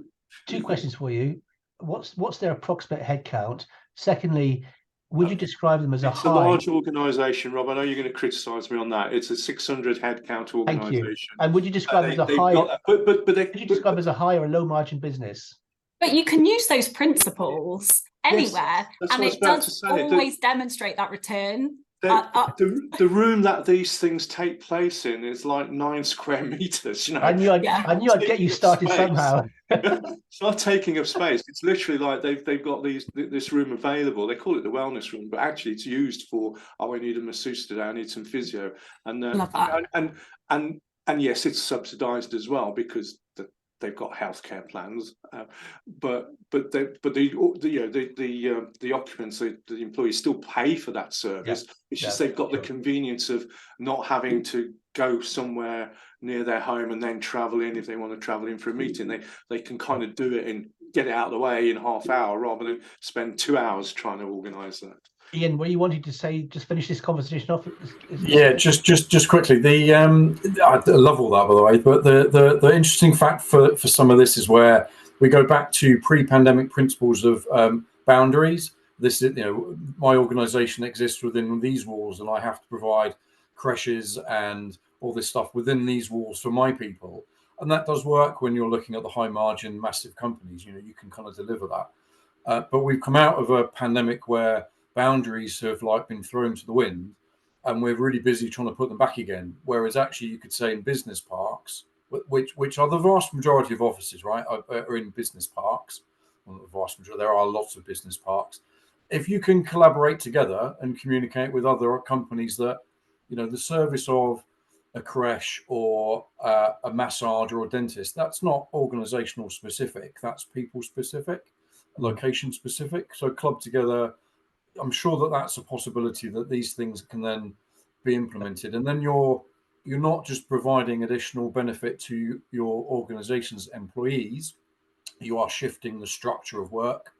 two questions for you. What's their approximate headcount? Secondly, would you describe them as a It's a high? large organisation, Rob. I know you're going to criticise me on that. It's a 600 head count Thank you. organisation. And would you describe as a They've high? got that, but Would you describe as a high or a low margin business? But you can use those principles anywhere, that's and what I was it about to does say. always demonstrate that return. The room that these things take place in is like 9 square meters. You know, I knew I'd get you started somehow. It's not taking up space. It's literally like they've got this room available. They call it the wellness room, but actually it's used for, oh, I need a masseuse today, I need some physio, and Love that. and yes, it's subsidised as well because they've got healthcare plans, but the occupants, the employees still pay for that service. Yeah. It's just they've got the convenience of not having to go somewhere near their home and then travel in if they want to travel in for a meeting. They can kind of do it and get it out of the way in half hour rather than spend 2 hours trying to organise that. Ian, what you wanted to say, just finish this conversation off. Yeah, just quickly. I love all that, by the way. But the interesting fact for some of this is where we go back to pre-pandemic principles of boundaries. This is, my organisation exists within these walls, and I have to provide creches and all this stuff within these walls for my people. And that does work when you're looking at the high margin, massive companies. You can kind of deliver that. But we've come out of a pandemic where boundaries have been thrown to the wind, and we're really busy trying to put them back again. Whereas actually, you could say in business parks, which are the vast majority of offices, right, are in business parks. Well, the vast majority, there are lots of business parks. If you can collaborate together and communicate with other companies that, the service of a creche or a massage or a dentist, that's not organizational specific. That's people specific, location specific. So club together. I'm sure that that's a possibility that these things can then be implemented, and then you're not just providing additional benefit to your organization's employees, you are shifting the structure of work,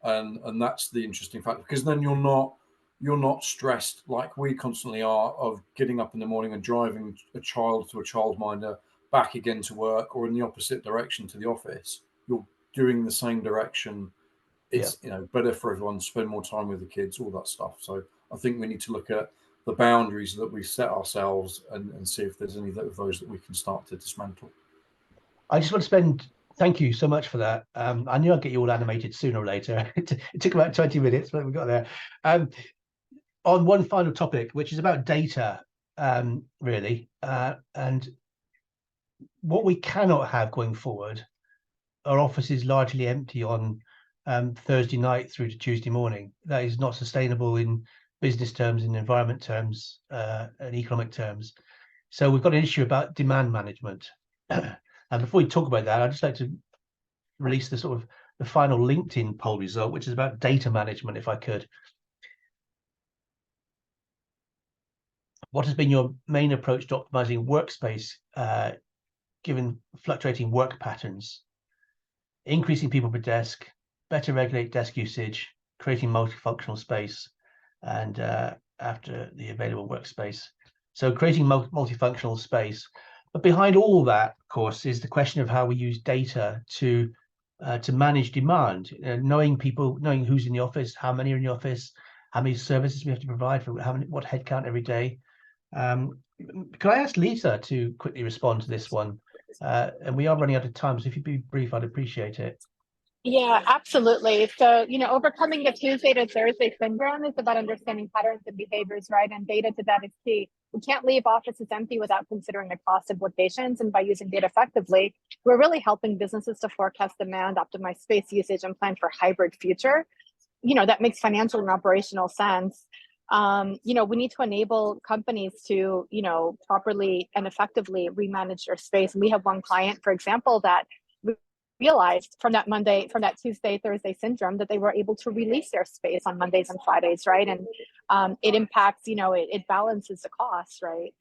and that's the interesting factor, because then you're not stressed like we constantly are of getting up in the morning and driving a child to a childminder back again to work, or in the opposite direction to the office. You're doing the same direction. It's better for everyone to spend more time with the kids, all that stuff. So I think we need to look at the boundaries that we set ourselves and see if there's any of those that we can start to dismantle. I just want to thank you so much for that. I knew I'd get you all animated sooner or later. It took about 20 minutes, but we got there. On one final topic, which is about data, really, and what we cannot have going forward are offices largely empty on Thursday night through to Tuesday morning. That is not sustainable in business terms, in environment terms, and economic terms. So we've got an issue about demand management. And before we talk about that, I'd just like to release the final LinkedIn poll result, which is about data management, if I could. What has been your main approach to optimizing workspace, given fluctuating work patterns? Increasing people per desk, better regulate desk usage, creating multifunctional space, and after the available workspace. So creating multifunctional space. But behind all that, of course, is the question of how we use data to manage demand, knowing who's in the office, how many are in the office, how many services we have to provide for what headcount every day. Could I ask Lisa to quickly respond to this one? And we are running out of time, so if you'd be brief, I'd appreciate it. Yeah, absolutely. So, overcoming the Tuesday to Thursday syndrome is about understanding patterns and behaviors, right? And data to that is key. We can't leave offices empty without considering the cost implications. And by using data effectively, we're really helping businesses to forecast demand, optimize space usage, and plan for hybrid future. That makes financial and operational sense. We need to enable companies to, properly and effectively remanage their space. And we have one client, for example, that realized from that Tuesday, Thursday syndrome that they were able to release their space on Mondays and Fridays, right? And it impacts, it balances the cost, right?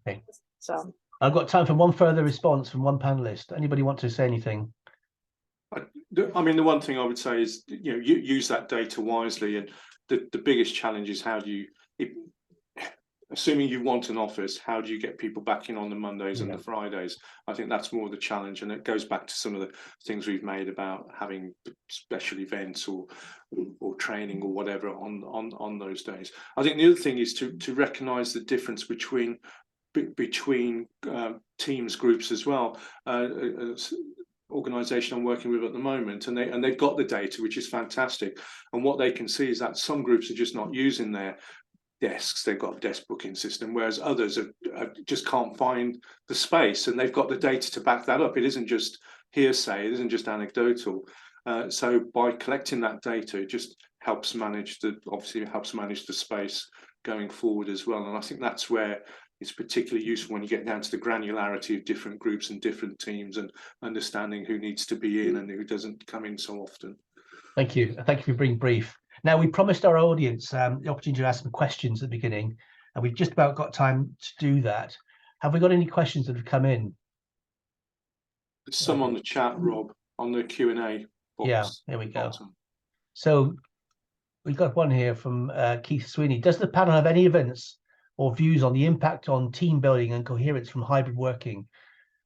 Okay. So I've got time for one further response from one panelist. Anybody want to say anything? I mean, the one thing I would say is, you use that data wisely, and the biggest challenge is how do you assuming you want an office, how do you get people back in on the Mondays and Yeah. the Fridays? I think that's more the challenge, and it goes back to some of the things we've made about having special events or training or whatever on those days. I think the other thing is to recognise the difference between teams, groups as well. Organisation I'm working with at the moment, and they've got the data, which is fantastic. And what they can see is that some groups are just not using their desks. They've got a desk booking system, whereas others just can't find the space, and they've got the data to back that up. It isn't just hearsay, it isn't just anecdotal. So by collecting that data, it just helps manage the space going forward as well. And I think that's where it's particularly useful when you get down to the granularity of different groups and different teams, and understanding who needs to be in and who doesn't come in so often. Thank you. Thank you for being brief. Now, we promised our audience the opportunity to ask some questions at the beginning, and we've just about got time to do that. Have we got any questions that have come in? There's some on the chat, Rob, on the Q&A box. Yeah, there we go. Bottom. So we've got one here from Keith Sweeney. Does the panel have any events or views on the impact on team building and coherence from hybrid working?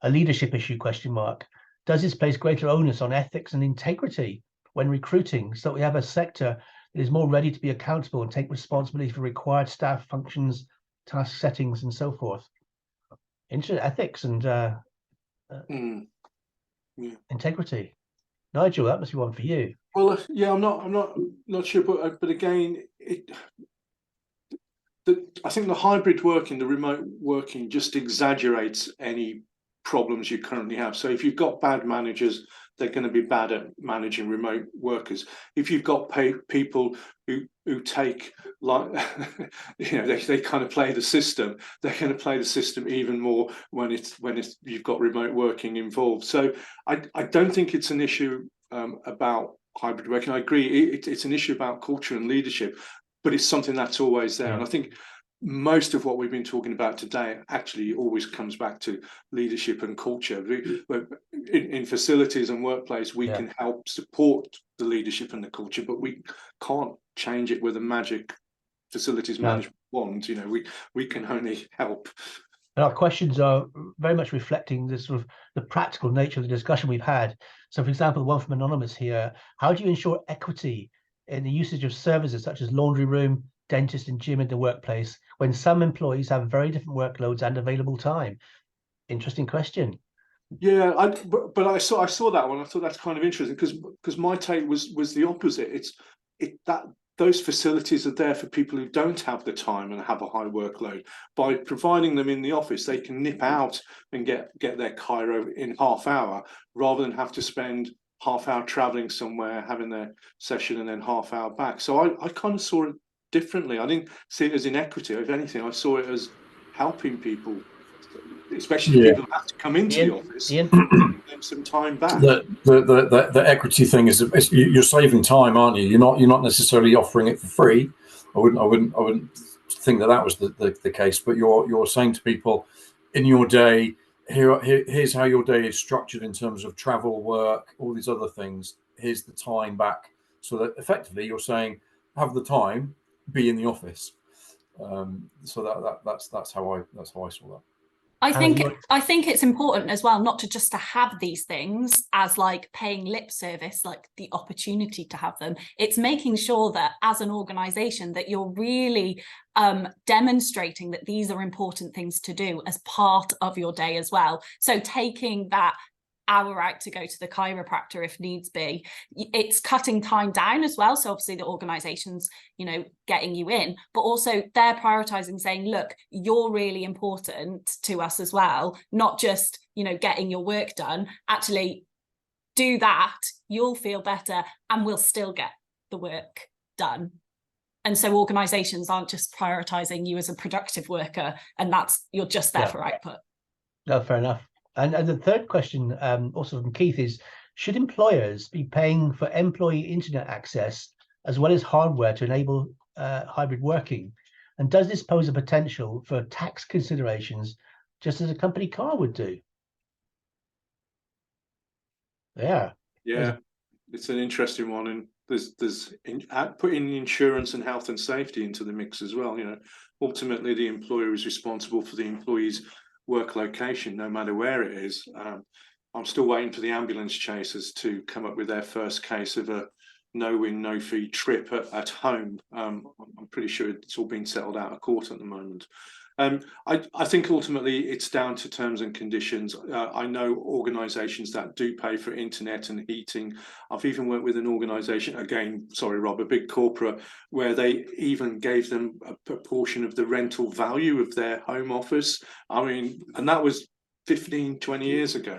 A leadership issue, question mark. Does this place greater onus on ethics and integrity when recruiting, so that we have a sector that is more ready to be accountable and take responsibility for required staff functions, task settings, and so forth? Ethics and integrity. Nigel, that must be one for you. Well, yeah, I'm not sure, but again, I think the hybrid working, the remote working, just exaggerates any problems you currently have. So if you've got bad managers, they're going to be bad at managing remote workers. If you've got people who take, like, they kind of play the system, they're going to play the system even more when you've got remote working involved. So I don't think it's an issue about hybrid working. I agree, it's an issue about culture and leadership, but it's something that's always there. And I think most of what we've been talking about today actually always comes back to leadership and culture. In facilities and workplace, we can help support the leadership and the culture, but we can't change it with a magic facilities management wand. We can only help. And our questions are very much reflecting the sort of the practical nature of the discussion we've had. So, for example, one from Anonymous here: how do you ensure equity in the usage of services such as laundry room, dentist, and gym in the workplace when some employees have very different workloads and available time? Interesting question. Yeah, but I saw that one. I thought that's kind of interesting because my take was the opposite. That those facilities are there for people who don't have the time and have a high workload. By providing them in the office, they can nip out and get their chiro in half hour, rather than have to spend half hour traveling somewhere, having their session, and then half hour back. So I kind of saw it differently. I didn't see it as inequity. If anything, I saw it as helping people, especially people who have to come into the office, giving them some time back. The equity thing is you're saving time, aren't you? You're not necessarily offering it for free. I wouldn't think that was the case. But you're saying to people, in your day, here's how your day is structured in terms of travel, work, all these other things. Here's the time back, so that effectively you're saying, have the time, be in the office. So that's how I saw that. I think it's important as well, not to have these things as like paying lip service, like the opportunity to have them. It's making sure that as an organization that you're really demonstrating that these are important things to do as part of your day as well. So taking that hour out to go to the chiropractor if needs be, it's cutting time down as well. So obviously the organization's getting you in, but also they're prioritizing, saying, look, you're really important to us as well, not just getting your work done. Actually do that, you'll feel better, and we'll still get the work done. And so organizations aren't just prioritizing you as a productive worker, and you're just there for output. No, fair enough. And the third question, also from Keith, is: should employers be paying for employee internet access as well as hardware to enable hybrid working? And does this pose a potential for tax considerations, just as a company car would do? Yeah, it's an interesting one, and putting insurance and health and safety into the mix as well. You know, ultimately the employer is responsible for the employee's work location, no matter where it is. I'm still waiting for the ambulance chasers to come up with their first case of a no-win, no-fee trip at home. I'm pretty sure it's all been settled out of court at the moment. I think ultimately it's down to terms and conditions. I know organisations that do pay for internet and heating. I've even worked with an organisation, again, sorry, Rob, a big corporate, where they even gave them a proportion of the rental value of their home office. I mean, and that was 15, 20 years ago.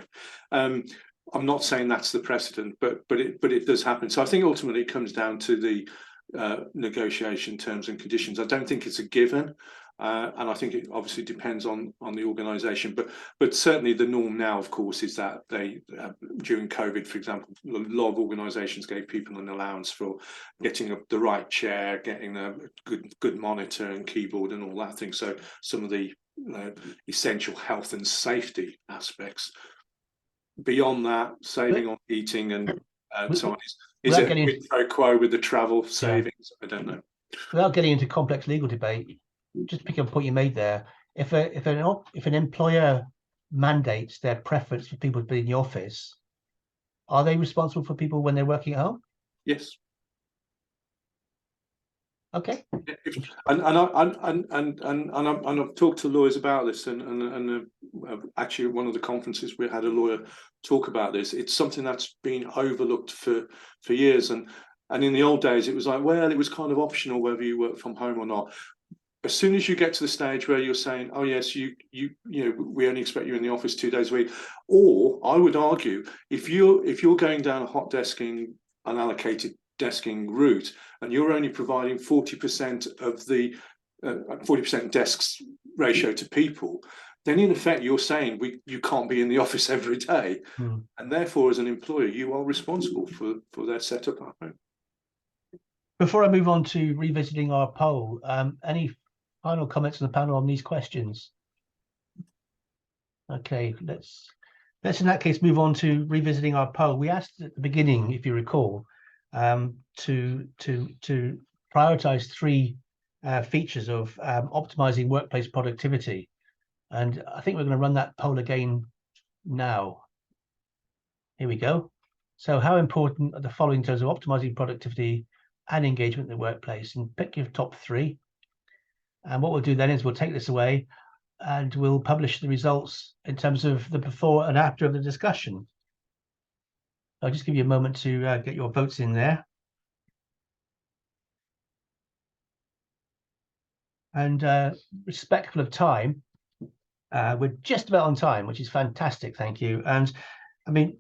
I'm not saying that's the precedent, but it does happen. So I think ultimately it comes down to the negotiation terms and conditions. I don't think it's a given. And I think it obviously depends on the organisation, but certainly the norm now, of course, is that they during COVID, for example, a lot of organisations gave people an allowance for getting the right chair, getting a good monitor and keyboard and all that thing. So some of the essential health and safety aspects. Beyond that, saving on heating and so on, is it a quid pro quo with the travel savings? I don't know. Without getting into complex legal debate, just pick up a point you made there. If an employer mandates their preference for people to be in the office, are they responsible for people when they're working at home? Yes. Okay. And I've talked to lawyers about this, and actually one of the conferences we had a lawyer talk about this. It's something that's been overlooked for years, and in the old days it was like, well, it was kind of optional whether you work from home or not. As soon as you get to the stage where you're saying, oh yes, you know, we only expect you in the office 2 days a week, or I would argue, if you're going down a hot desking, unallocated desking route, and you're only providing 40% of the 40% desks ratio to people, then in effect you're saying you can't be in the office every day, and therefore as an employer you are responsible for their setup at home. Before I move on to revisiting our poll, any final comments on the panel on these questions? Okay, let's in that case move on to revisiting our poll. We asked at the beginning, if you recall, to prioritize 3 features of optimizing workplace productivity, and I think we're going to run that poll again now. Here we go. So how important are the following in terms of optimizing productivity and engagement in the workplace? And pick your top 3. And what we'll do then is we'll take this away and we'll publish the results in terms of the before and after of the discussion. I'll just give you a moment to get your votes in there. And respectful of time, we're just about on time, which is fantastic. Thank you. And I mean,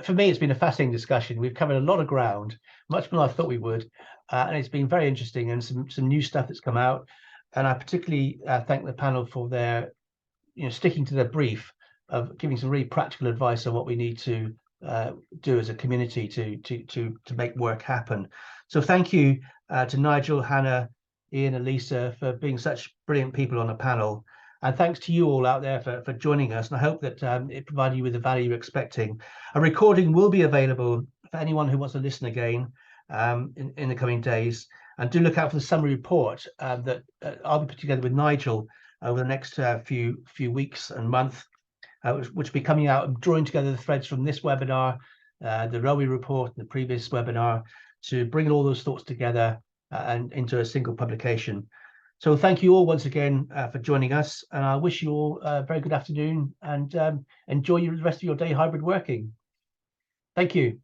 for me, it's been a fascinating discussion. We've covered a lot of ground, much more than I thought we would, and it's been very interesting, and some new stuff that's come out. And I particularly thank the panel for their, sticking to their brief of giving some really practical advice on what we need to do as a community to make work happen. So thank you to Nigel, Hannah, Ian, and Lisa for being such brilliant people on the panel. And thanks to you all out there for joining us. And I hope that it provided you with the value you're expecting. A recording will be available for anyone who wants to listen again in the coming days. And do look out for the summary report that I'll be putting together with Nigel over the next few weeks and month, which will be coming out and drawing together the threads from this webinar, the Railway report, and the previous webinar, to bring all those thoughts together and into a single publication. So thank you all once again for joining us, and I wish you all a very good afternoon, and enjoy the rest of your day hybrid working. Thank you.